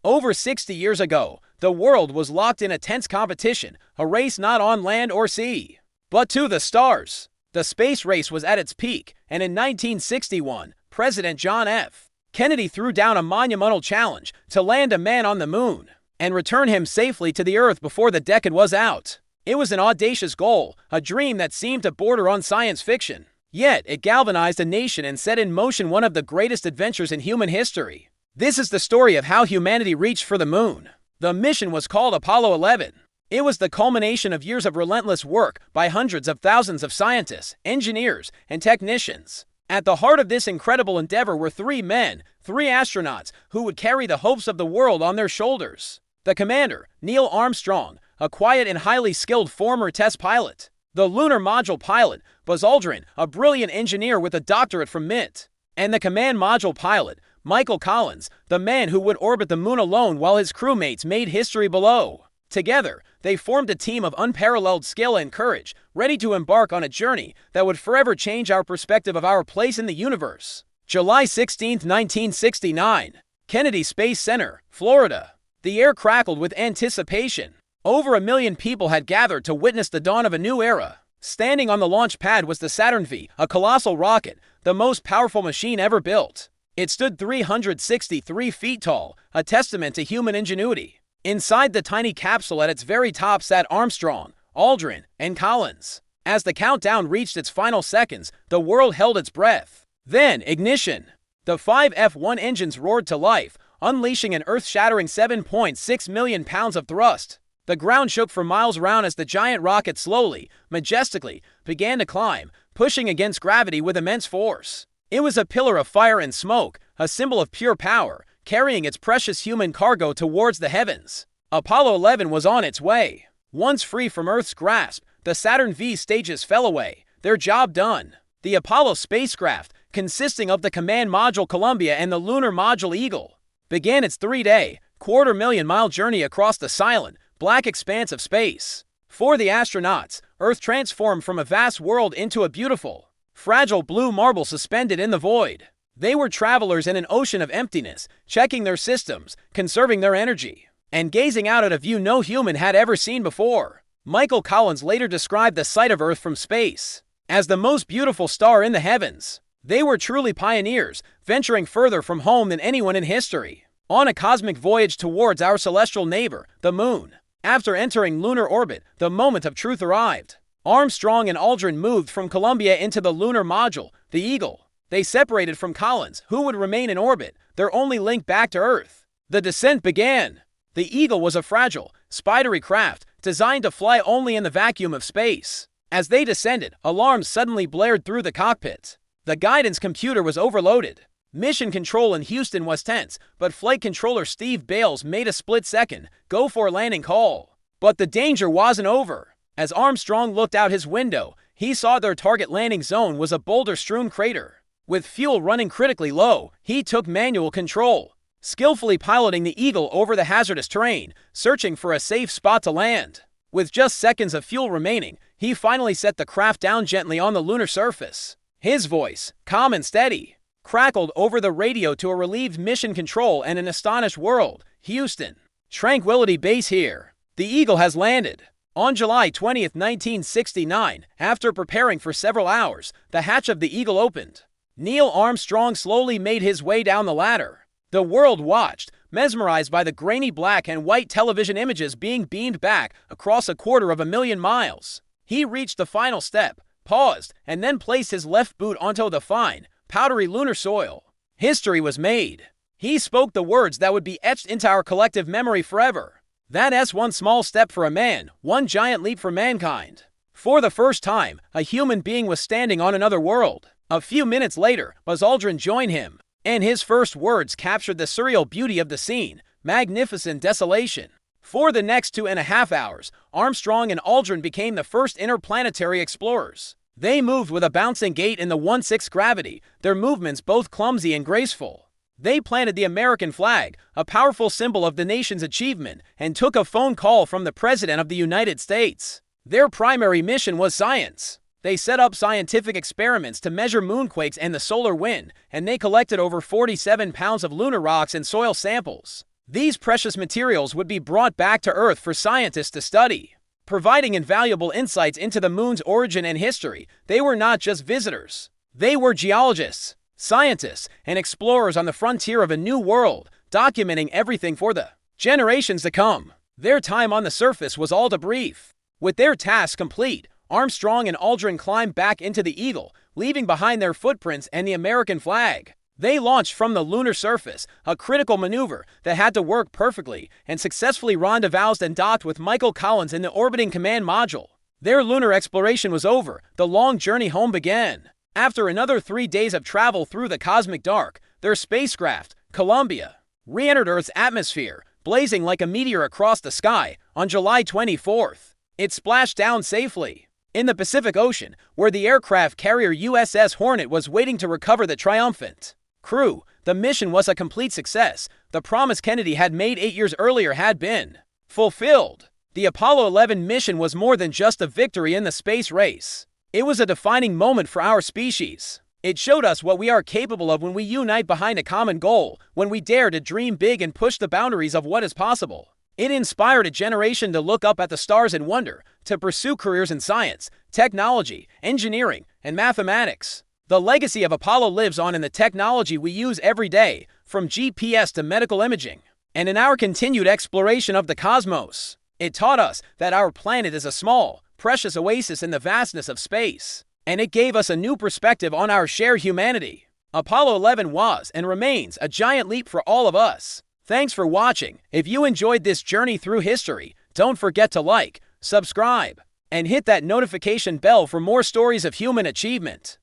Over 60 years ago, the world was locked in a tense competition, a race not on land or sea, but to the stars. The space race was at its peak, and in 1961, President John F. Kennedy threw down a monumental challenge to land a man on the moon and return him safely to the Earth before the decade was out. It was an audacious goal, a dream that seemed to border on science fiction. Yet, it galvanized a nation and set in motion one of the greatest adventures in human history. This is the story of how humanity reached for the moon. The mission was called Apollo 11. It was the culmination of years of relentless work by hundreds of thousands of scientists, engineers, and technicians. At the heart of this incredible endeavor were three men, three astronauts, who would carry the hopes of the world on their shoulders. The commander, Neil Armstrong, a quiet and highly skilled former test pilot. The lunar module pilot, Buzz Aldrin, a brilliant engineer with a doctorate from MIT. And the command module pilot, Michael Collins, the man who would orbit the moon alone while his crewmates made history below. Together, they formed a team of unparalleled skill and courage, ready to embark on a journey that would forever change our perspective of our place in the universe. July 16, 1969. Kennedy Space Center, Florida. The air crackled with anticipation. Over 1 million people had gathered to witness the dawn of a new era. Standing on the launch pad was the Saturn V, a colossal rocket, the most powerful machine ever built. It stood 363 feet tall, a testament to human ingenuity. Inside the tiny capsule at its very top sat Armstrong, Aldrin, and Collins. As the countdown reached its final seconds, the world held its breath. Then, ignition. The 5 F1 engines roared to life, unleashing an earth-shattering 7.6 million pounds of thrust. The ground shook for miles around as the giant rocket slowly, majestically, began to climb, pushing against gravity with immense force. It was a pillar of fire and smoke, a symbol of pure power, carrying its precious human cargo towards the heavens. Apollo 11 was on its way. Once free from Earth's grasp, the Saturn V stages fell away, their job done. The Apollo spacecraft, consisting of the command module Columbia and the lunar module Eagle, began its 3-day, quarter-million-mile journey across the silent, black expanse of space. For the astronauts, Earth transformed from a vast world into a beautiful, fragile blue marble suspended in the void. They were travelers in an ocean of emptiness, checking their systems, conserving their energy, and gazing out at a view no human had ever seen before. Michael Collins later described the sight of Earth from space as the most beautiful star in the heavens. They were truly pioneers, venturing further from home than anyone in history, on a cosmic voyage towards our celestial neighbor, the moon. After entering lunar orbit, the moment of truth arrived. Armstrong and Aldrin moved from Columbia into the lunar module, the Eagle. They separated from Collins, who would remain in orbit, their only link back to Earth. The descent began. The Eagle was a fragile, spidery craft, designed to fly only in the vacuum of space. As they descended, alarms suddenly blared through the cockpit. The guidance computer was overloaded. Mission control in Houston was tense, but flight controller Steve Bales made a split-second, go-for-landing call. But the danger wasn't over. As Armstrong looked out his window, he saw their target landing zone was a boulder-strewn crater. With fuel running critically low, he took manual control, skillfully piloting the Eagle over the hazardous terrain, searching for a safe spot to land. With just seconds of fuel remaining, he finally set the craft down gently on the lunar surface. His voice, calm and steady, crackled over the radio to a relieved mission control and an astonished world. Houston, Tranquility Base here. The Eagle has landed. On July 20, 1969, after preparing for several hours, the hatch of the Eagle opened. Neil Armstrong slowly made his way down the ladder. The world watched, mesmerized by the grainy black and white television images being beamed back across 250,000 miles. He reached the final step, paused, and then placed his left boot onto the fine, powdery lunar soil. History was made. He spoke the words that would be etched into our collective memory forever. That's one small step for a man, one giant leap for mankind. For the first time, a human being was standing on another world. A few minutes later, Buzz Aldrin joined him, and his first words captured the surreal beauty of the scene, magnificent desolation. For the next 2.5 hours, Armstrong and Aldrin became the first interplanetary explorers. They moved with a bouncing gait in the 1/6 gravity, their movements both clumsy and graceful. They planted the American flag, a powerful symbol of the nation's achievement, and took a phone call from the President of the United States. Their primary mission was science. They set up scientific experiments to measure moonquakes and the solar wind, and they collected over 47 pounds of lunar rocks and soil samples. These precious materials would be brought back to Earth for scientists to study. Providing invaluable insights into the moon's origin and history, they were not just visitors. They were geologists, scientists, and explorers on the frontier of a new world, documenting everything for the generations to come. Their time on the surface was all too brief. With their task complete, Armstrong and Aldrin climbed back into the Eagle, leaving behind their footprints and the American flag. They launched from the lunar surface, a critical maneuver that had to work perfectly, and successfully rendezvoused and docked with Michael Collins in the orbiting command module. Their lunar exploration was over. The long journey home began. After another 3 days of travel through the cosmic dark, their spacecraft, Columbia, re-entered Earth's atmosphere, blazing like a meteor across the sky on July 24th. It splashed down safely in the Pacific Ocean, where the aircraft carrier USS Hornet was waiting to recover the triumphant crew. The mission was a complete success. The promise Kennedy had made 8 years earlier had been fulfilled. The Apollo 11 mission was more than just a victory in the space race. It was a defining moment for our species. It showed us what we are capable of when we unite behind a common goal, when we dare to dream big and push the boundaries of what is possible. It inspired a generation to look up at the stars in wonder, to pursue careers in science, technology, engineering, and mathematics. The legacy of Apollo lives on in the technology we use every day, from GPS to medical imaging, and in our continued exploration of the cosmos. It taught us that our planet is a small, precious oasis in the vastness of space, and it gave us a new perspective on our shared humanity. Apollo 11 was and remains a giant leap for all of us. Thanks for watching. If you enjoyed this journey through history, don't forget to like, subscribe, and hit that notification bell for more stories of human achievement.